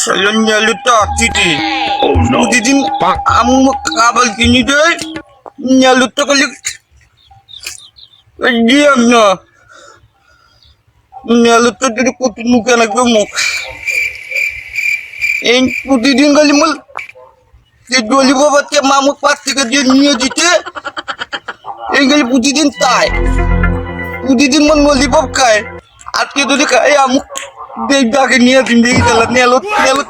Salon titi. Udin amu kabel kini deh. Nyalut tak kali. Diam na. Nyalut tak jadi kutu muka nak gemuk. Yang putih din kali mal. Kedua libat baca mamuk pasti ke dia niat itu. Yang kali putih din tai. Putih din man mau libat kai. Atke tu dia kai amuk. Dia dah ke niat sendiri telat nyalut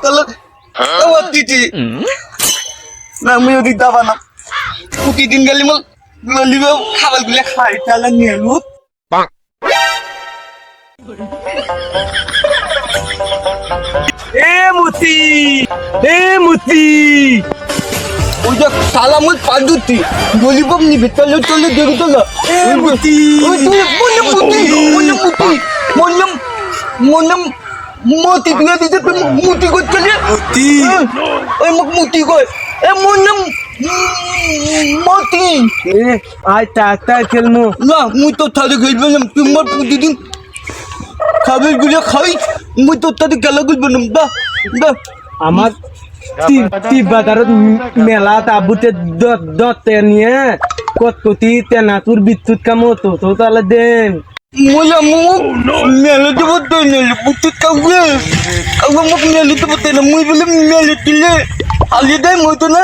telat. Awak titi. Namanya di tawa nak. Putih din kali mal. Libat kabel gila kai telat nyalut. Muti. Udah salamul paduti. Golibam ni betul jadi tu lah. Muti. Monam moti dia di depan muti kot kali. Muti. Mak muti kot. Monam moti. Ay tak kelmu. Lah, mu to thade gelbam tumar putih din. Kabel gula khai. Mu to thade galagul banam dah. আমার তি বাজারত মেলা তাবুতে দত নিয়ে কতকতি তেনাতুর বিদ্যুৎ কাম তো তাহলে দেন Mula mu mela tu betul ni putih kau. Aku mau mela tu betul ni. Mu belum mela tu le. Ali dah mu tu na.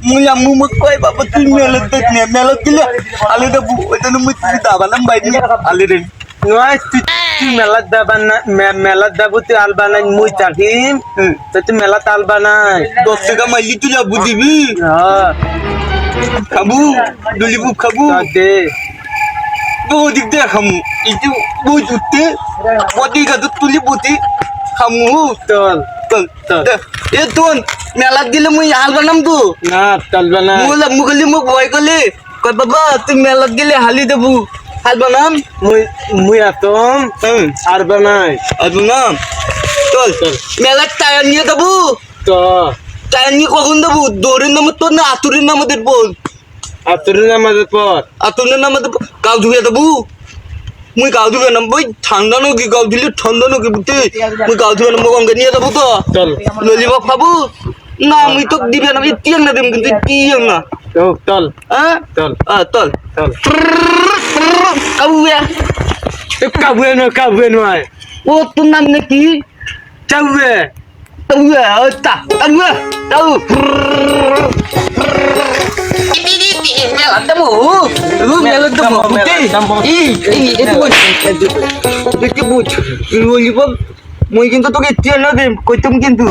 Mula mu kau bapa tu mela tu ni. Mela tu le. Ali dah bu. Itu ni mu kita balam baik ni. Ali dah. নয় তুই মেলার মেলার দাবুতে আলবানাই মুই থাকিম তুই মেলাত আলবানাই 10 টাকা মাইলি tu lah budi bi. Kamu dulu bu kamu. দে Bu dik dah kamu. Itu bu jutte. Budi kata tuli budi. Kamu চল tol. Eh tuan, melat gila mu albanam tu. না চলবানা Mula mu kali mu boy kali. Kau baba tu melat gila hali dah bu. Albanam. মুই আতম আরবানাই Albanam. Tol. Melat tayan niya dah bu. তো Tayan niya kau gunda bu. Dorin nama tu na aturin nama dia pun. আতরের নামাজের পর Aturin nama dia kau juga dah bu. Mui kau juga nama boy. Thanda no ki kau dili thanda no ki buti. Mui kau juga nama kau niya dah bu tu. চল Lollipop kabu. Na mui tu di mana mui tiang na dem gitu tiang na. চল Ah? চল Tol. চল Kabu ya. কাবুয়ে নয় Oh tu nam ni ki. চাউয়ে Tahu ya. Tak. Tahu ya. Tahu. Melat dah bu. Melat dah bu. Ini itu bu. Itu bu. Lollipop. Mui কিন্তু তোকে tiang na dem. Kau কিন্তু.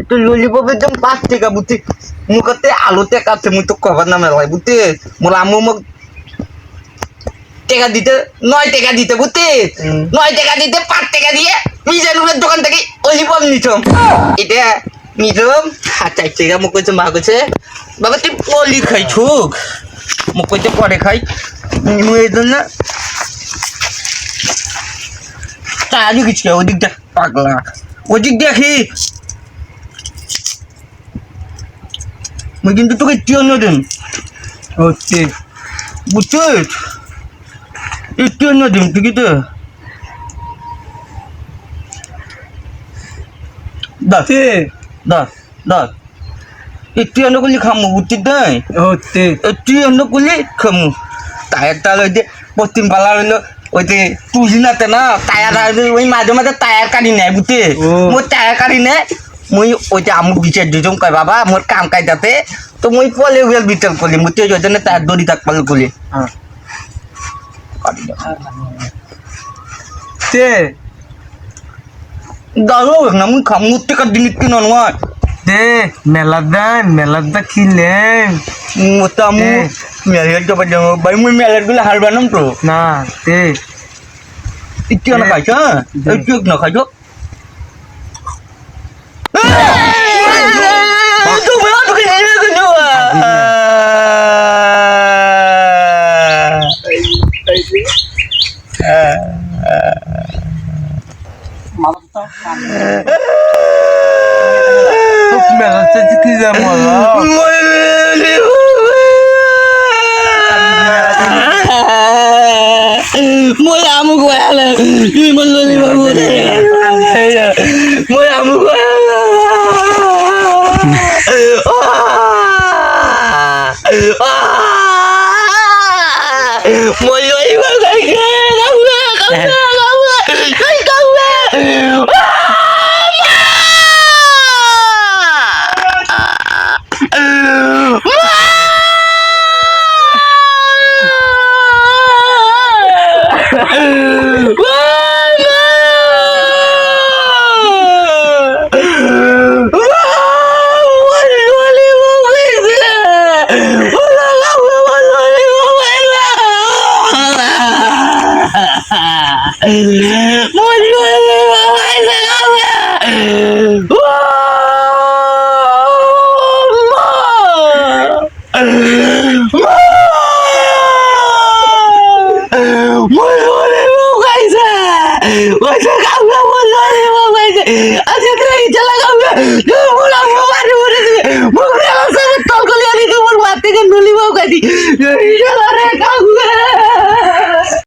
Itu lollipop itu pasti ka buti. Mukate alute kace mu to cover na melai buti. Mulamu mu টাকা দিতে 9 টাকা দিতে বুঝতে 9 টাকা দিতে 5 টাকা দিয়ে মিজানুরের দোকান থেকে ললিপপ নিতাম এটা নিতাম 4 টাকা মুখ কইছে মা কইছে বাবা তুই পলি খাইছুক মুখ কইতে পরে খাই মু এইজন্য তাজু কিছু ওদিক দেখ পাগলা ওদিক দেখি মুই কিন্তু তোকে টিও না দেন হচ্ছে বুঝছিস itu na din kita. Dah. Itu yang nak kulit kamu utit dah. হচ্ছে Itu yang nak kulit kamu. Tayar lagi posting balar lo. Oke, tujuh nate na. Tayar ada, wih macam tayar kali ni, buti. Mau tayar kali ni, mau oke amu bicara jujur kau baba, mau kam kau dapet. Tu mau boleh well bicara kulit, buti jo jangan tayar dori tak palu kulit. তে Dalo, namun kamu tekat dinit kinan দে মেলাদা খিলেন Mutamu, melet coba jangan, bayi mu melet gula harbanam tu. না তে Itu anak kaca, itu nak kaca. Itu berapa kali kedua? মেলা কি যাবো Moi amo com ela. E mandou ele pra você. Moi amo com ela. Tolong kalian itu bermati kan dulu mau gak di